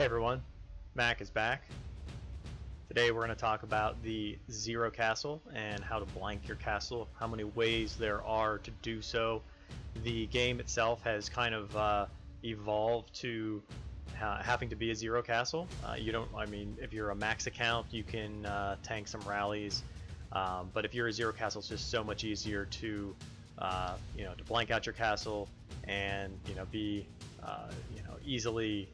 Hey everyone, Mac is back. Today we're going to talk about the Zero Castle and how to blank your castle, how many ways there are to do so. The game itself has kind of evolved to having to be a Zero Castle. If you're a max account, you can tank some rallies, but if you're a Zero Castle, it's just so much easier to to blank out your castle and be easily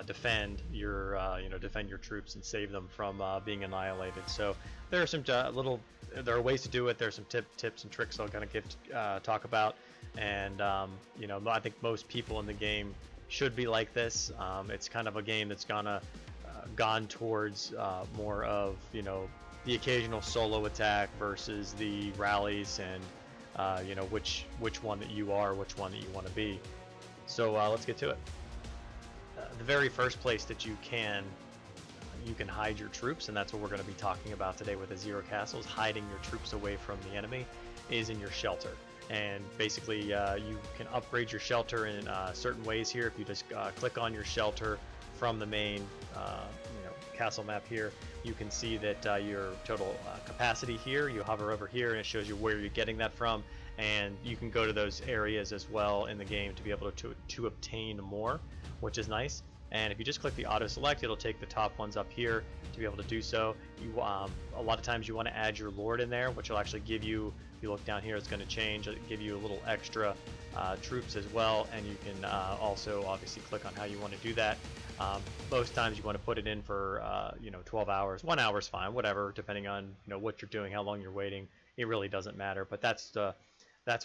defend your troops and save them from being annihilated. So there are some there are ways to do it. There's some tips and tricks I'm going to talk about, and I think most people in the game should be like this. It's kind of a game that's gone towards more of the occasional solo attack versus the rallies, and which one that you are, which one that you want to be. So let's get to it. The very first place that you can hide your troops, and that's what we're going to be talking about today with the Zero Castles, hiding your troops away from the enemy, is in your shelter. And basically you can upgrade your shelter in certain ways here. If you just click on your shelter from the main castle map here, you can see that your total capacity here, you hover over here and it shows you where you're getting that from, and you can go to those areas as well in the game to be able to obtain more, which is nice. And if you just click the auto select, it'll take the top ones up here to be able to do so. You a lot of times you want to add your lord in there, which will actually give you, if you look down here, it's going to change, it'll give you a little extra troops as well. And you can also obviously click on how you want to do that. Most times you want to put it in for 12 hours. 1 hour is fine, whatever, depending on what you're doing, how long you're waiting. It really doesn't matter. But that's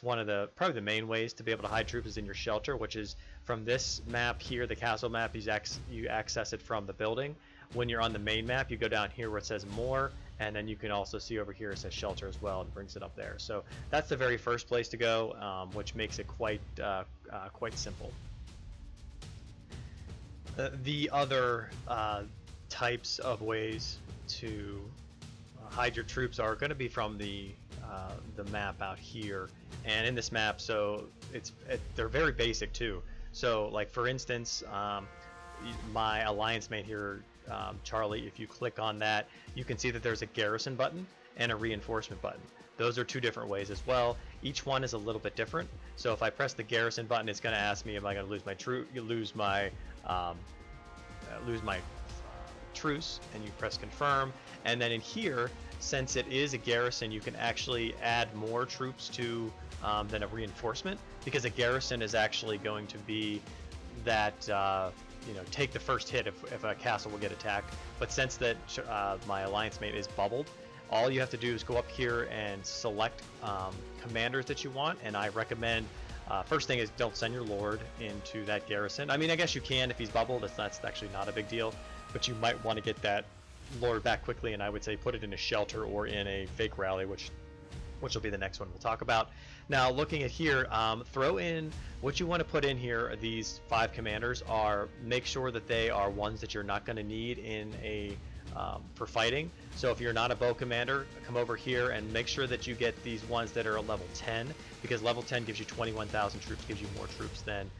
one of probably the main ways to be able to hide troops is in your shelter, which is from this map here, the castle map. You access it from the building. When you're on the main map, you go down here where it says more, and then you can also see over here it says shelter as well, and brings it up there. So that's the very first place to go, which makes it quite simple. The other types of ways to hide your troops are going to be from the map out here. And in this map, so they're very basic too. So like for instance, my alliance mate here, Charlie, if you click on that, you can see that there's a garrison button and a reinforcement button. Those are two different ways as well. Each one is a little bit different. So if I press the garrison button, it's going to ask me, am I going to lose my truce, and you press confirm. And then in here, since it is a garrison, you can actually add more troops to than a reinforcement, because a garrison is actually going to be that take the first hit if a castle will get attacked. But since that my alliance mate is bubbled, all you have to do is go up here and select commanders that you want. And I recommend first thing is don't send your lord into that garrison. I mean, I guess you can if he's bubbled. That's actually not a big deal, but you might want to get that lord back quickly, and I would say put it in a shelter or in a fake rally, which will be the next one we'll talk about. Now looking at here, throw in what you want to put in here. These 5 commanders make sure that they are ones that you're not going to need in a for fighting. So if you're not a bow commander, come over here and make sure that you get these ones that are a level 10, because level 10 gives you 21,000 troops, gives you more troops than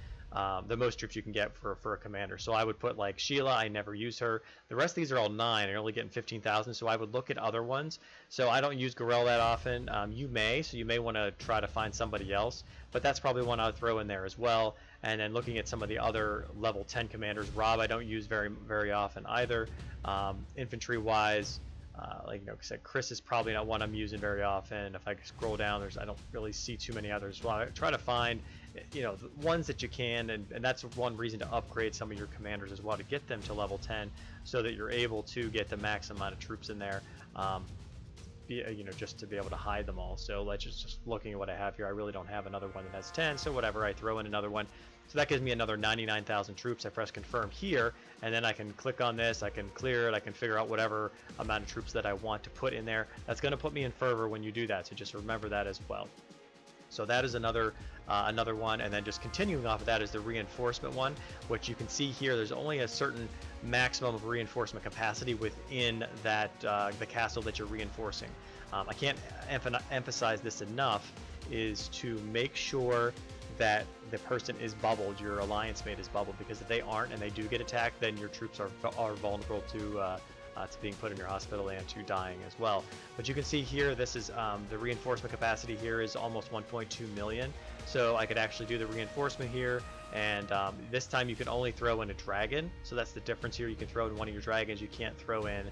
the most troops you can get for a commander. So I would put like Sheila, I never use her. The rest of these are all 9, you're only getting 15,000, so I would look at other ones. So I don't use Gorell that often. You may want to try to find somebody else, but that's probably one I would throw in there as well. And then looking at some of the other level 10 commanders, Rob I don't use very often either. Infantry wise, like I said, Chris is probably not one I'm using very often. If I scroll down, I don't really see too many others. Well, I try to find the ones that you can, and that's one reason to upgrade some of your commanders as well, to get them to level 10 so that you're able to get the max amount of troops in there, just to be able to hide them all. So let's just looking at what I have here, I really don't have another one that has 10, so whatever, I throw in another one. So that gives me another 99,000 troops. I press confirm here, and then I can click on this, I can clear it, I can figure out whatever amount of troops that I want to put in there. That's going to put me in fervor when you do that, so just remember that as well. So that is another one, and then just continuing off of that is the reinforcement one, which you can see here. There's only a certain maximum of reinforcement capacity within that the castle that you're reinforcing. I can't emphasize this enough, is to make sure that the person is bubbled, your alliance mate is bubbled, because if they aren't and they do get attacked, then your troops are vulnerable to being put in your hospital and to dying as well. But you can see here, this is the reinforcement capacity here is almost 1.2 million. So I could actually do the reinforcement here, and this time you can only throw in a dragon. So that's the difference here. You can throw in one of your dragons. You can't throw in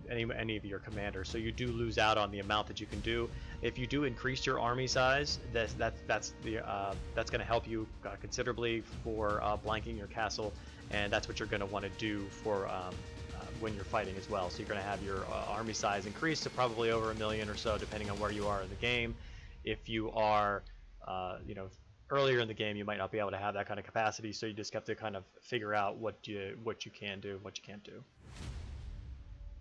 any of your commanders. So you do lose out on the amount that you can do. If you do increase your army size, that's going to help you considerably for blanking your castle, and that's what you're going to want to do for when you're fighting as well. So you're going to have your army size increased to probably over 1 million or so, depending on where you are in the game. If you are earlier in the game, you might not be able to have that kind of capacity, so you just have to kind of figure out what you can do and what you can't do.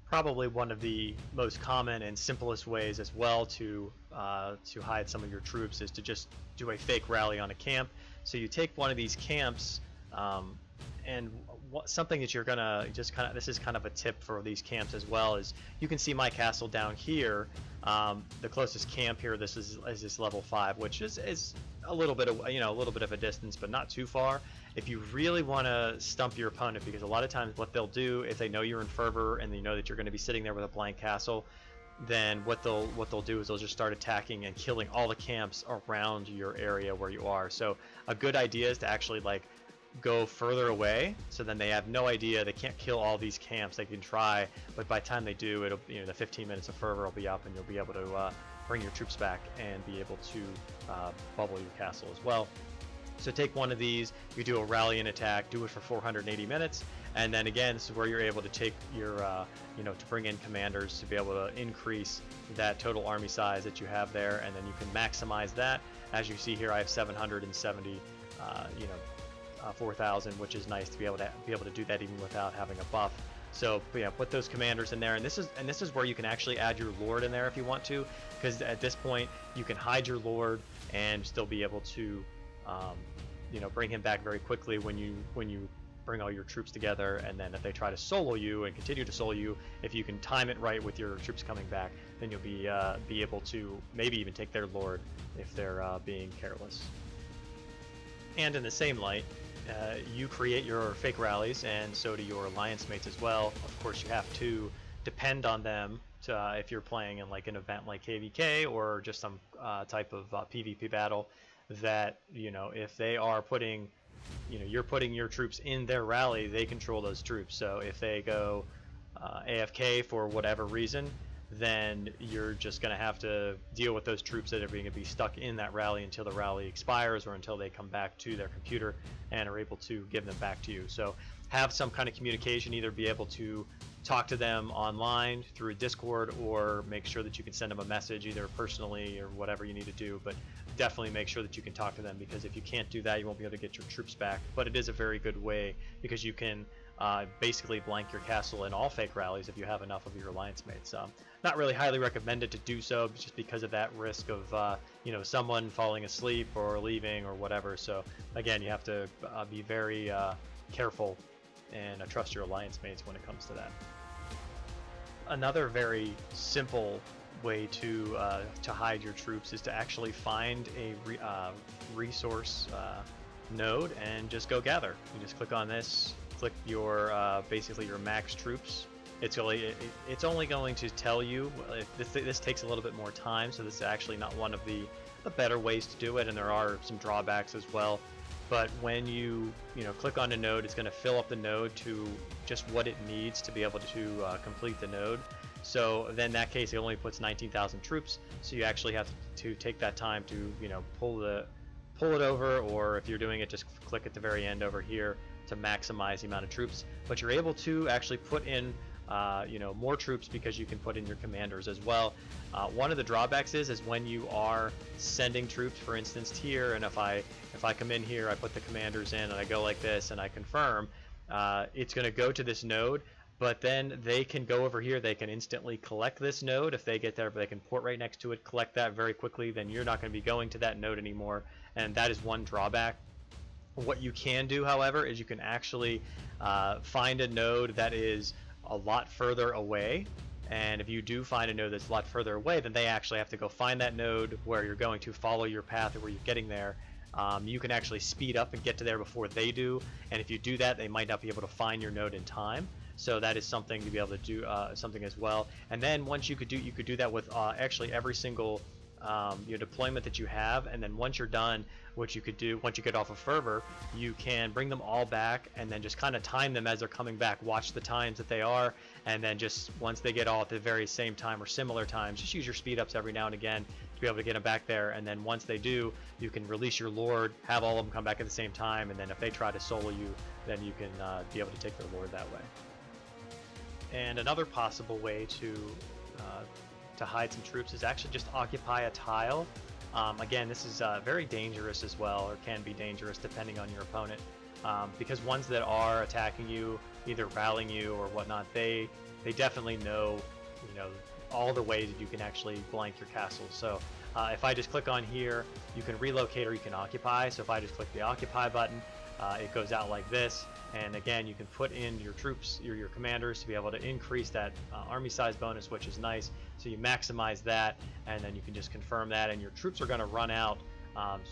Probably one of the most common and simplest ways as well to hide some of your troops is to just do a fake rally on a camp. So you take one of these camps, and something that you're gonna just this is kind of a tip for these camps as well, is you can see my castle down here. The closest camp here, this is this level 5, which is a little bit of a little bit of a distance, but not too far. If you really want to stump your opponent, because a lot of times what they'll do, if they know you're in fervor and they know that you're going to be sitting there with a blank castle, then what they'll do is they'll just start attacking and killing all the camps around your area where you are. So a good idea is to actually go further away, so then they have no idea. They can't kill all these camps. They can try, but by the time they do, it'll the 15 minutes of fervor will be up, and you'll be able to bring your troops back and be able to bubble your castle as well. So take one of these, you do a rally and attack, do it for 480 minutes, and then again, this is where you're able to take your, to bring in commanders to be able to increase that total army size that you have there, and then you can maximize that. As you see here, I have 770, 4,000, which is nice to be able to do that even without having a buff. So yeah, put those commanders in there, and this is where you can actually add your lord in there if you want to, because at this point you can hide your lord and still be able to bring him back very quickly when you bring all your troops together. And then if they try to solo you and continue to solo you, if you can time it right with your troops coming back, then you'll be able to maybe even take their lord if they're being careless. And in the same light, you create your fake rallies, and so do your alliance mates as well. Of course, you have to depend on them to, if you're playing in an event like KVK or just some type of PvP battle, that if they are putting you're putting your troops in their rally, they control those troops. So if they go AFK for whatever reason, then you're just going to have to deal with those troops that are going to be stuck in that rally until the rally expires, or until they come back to their computer and are able to give them back to you. So have some kind of communication, either be able to talk to them online through a Discord, or make sure that you can send them a message either personally or whatever you need to do. But definitely make sure that you can talk to them, because if you can't do that, you won't be able to get your troops back. But it is a very good way, because you can basically blank your castle in all fake rallies if you have enough of your alliance mates. Not really highly recommended to do so, just because of that risk of someone falling asleep or leaving or whatever. So again, you have to be very careful and trust your alliance mates when it comes to that. Another very simple way to hide your troops is to actually find a resource node and just go gather. You just click on this, click your basically your max troops. It's only going to tell you if this takes a little bit more time, so this is actually not one of the better ways to do it, and there are some drawbacks as well. But when you click on a node, it's going to fill up the node to just what it needs to be able to complete the node. So then in that case, it only puts 19,000 troops. So you actually have to take that time to pull it over, or if you're doing it, just click at the very end over here to maximize the amount of troops. But you're able to actually put in more troops, because you can put in your commanders as well. One of the drawbacks is when you are sending troops, for instance here, and if I come in here, I put the commanders in and I go like this and I confirm, it's going to go to this node, but then they can go over here, they can instantly collect this node. If they get there, they can port right next to it, collect that very quickly, then you're not going to be going to that node anymore, and that is one drawback. What you can do, however, is you can actually find a node that is a lot further away, and if you do find a node that's a lot further away, then they actually have to go find that node where you're going to, follow your path or where you're getting there, you can actually speed up and get to there before they do, and if you do that, they might not be able to find your node in time. So that is something to be able to do, something as well. And then once you could do that with actually every single your deployment that you have, and then once you're done, what you could do once you get off of fervor, you can bring them all back and then just kind of time them as they're coming back. Watch the times that they are, and then just once they get all at the very same time or similar times, just use your speed ups every now and again to be able to get them back there. And then once they do, you can release your lord, have all of them come back at the same time, and then if they try to solo you, then you can be able to take their lord that way. And another possible way to hide some troops is actually just occupy a tile. Again, this is very dangerous as well, or can be dangerous depending on your opponent, because ones that are attacking you, either rallying you or whatnot, they definitely know, all the ways that you can actually blank your castle. So if I just click on here, you can relocate or you can occupy. So if I just click the occupy button, it goes out like this. And again, you can put in your troops, your commanders, to be able to increase that army size bonus, which is nice. So you maximize that, and then you can just confirm that, and your troops are going to run out.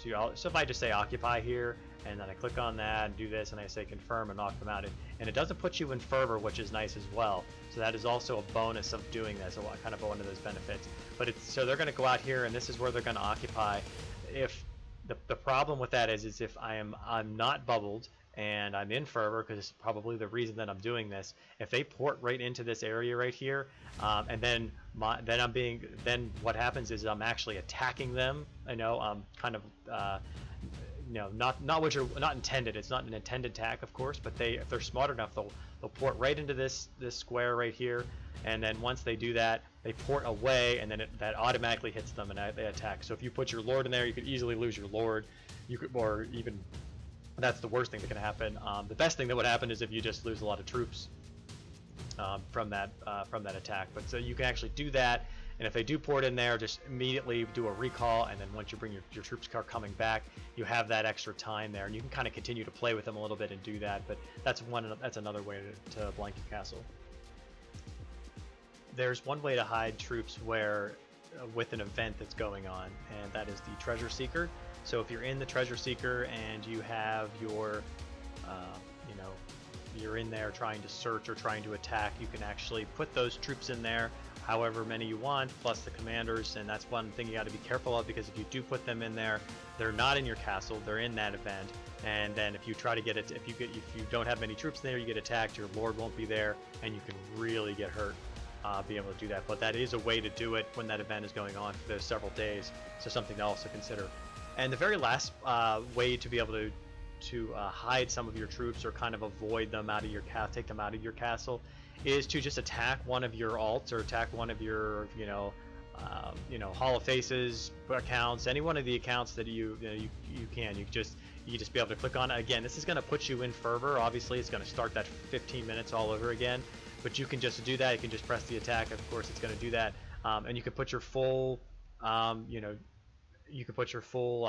So if I just say occupy here, and then I click on that and do this, and I say confirm and knock them out, and it doesn't put you in fervor, which is nice as well. So that is also a bonus of doing this. So I kind of go into those benefits. But so they're going to go out here, and this is where they're going to occupy. If the problem with that is if I'm not bubbled and I'm in fervor, because it's probably the reason that I'm doing this. If they port right into this area right here, and then what happens is I'm actually attacking them. Kind of not intended. It's not an intended attack, of course, but if they're smart enough, they'll port right into this square right here, and then once they do that, they port away, and then that automatically hits them and they attack. So if you put your lord in there, you could easily lose your lord. You could, or even that's the worst thing that can happen. The best thing that would happen is if you just lose a lot of troops from that attack. But so you can actually do that, and if they do port in there, just immediately do a recall, and then once you bring your troops coming back, you have that extra time there, and you can kind of continue to play with them a little bit and do that. But that's another way to blank your castle. There's one way to hide troops with an event that's going on, and that is the Treasure Seeker. So if you're in the Treasure Seeker and you have your, you're in there trying to search or trying to attack, you can actually put those troops in there, however many you want, plus the commanders. And that's one thing you got to be careful of, because if you do put them in there, they're not in your castle, they're in that event. And then if you try to get it, if you don't have many troops there, you get attacked, your lord won't be there, and you can really get hurt. Be able to do that. But that is a way to do it when that event is going on for those several days, so something to also consider. And the very last way to be able to hide some of your troops, or kind of avoid them out of your take them out of your castle, is to just attack one of your alts, or attack one of your Hall of Faces accounts, any one of the accounts that you just be able to click on. Again, this is going to put you in fervor. Obviously, it's going to start that 15 minutes all over again. But you can just do that. You can just press the attack. Of course, it's going to do that, and you can put your full,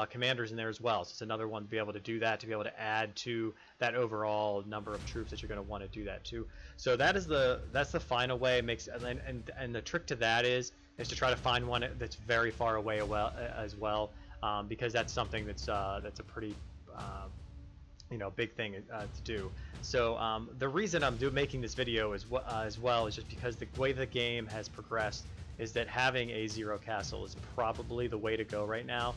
commanders in there as well. So it's another one to be able to do that, to be able to add to that overall number of troops that you're going to want to do that to. So that's the final way. It makes and the trick to that is to try to find one that's very far away as well, because that's something that's a pretty big thing to do. So the reason I'm making this video as well is just because the way the game has progressed is that having a zero castle is probably the way to go right now.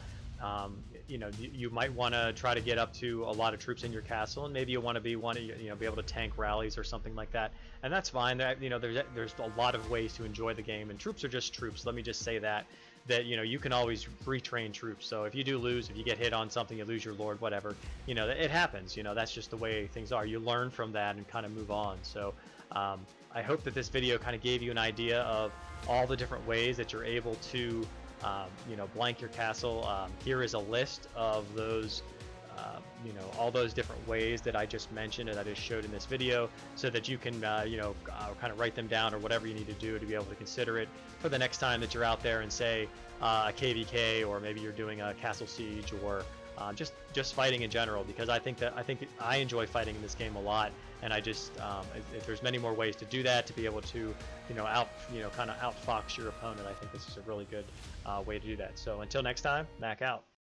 You might want to try to get up to a lot of troops in your castle, and maybe you want to be able to tank rallies or something like that, and that's fine. There's a lot of ways to enjoy the game, and troops are just troops. Let me just say that you can always retrain troops. So if you do lose, if you get hit on something, you lose your lord, whatever, it happens. That's just the way things are. You learn from that and kind of move on. So I hope that this video kind of gave you an idea of all the different ways that you're able to blank your castle. Here is a list of those all those different ways that I just mentioned and I just showed in this video, so that you can kind of write them down, or whatever you need to do to be able to consider it for the next time that you're out there and say a KVK, or maybe you're doing a castle siege, or just fighting in general, because I think I enjoy fighting in this game a lot, and I just if there's many more ways to do that, to be able to kind of outfox your opponent, I think this is a really good way to do that. So until next time, Mac out.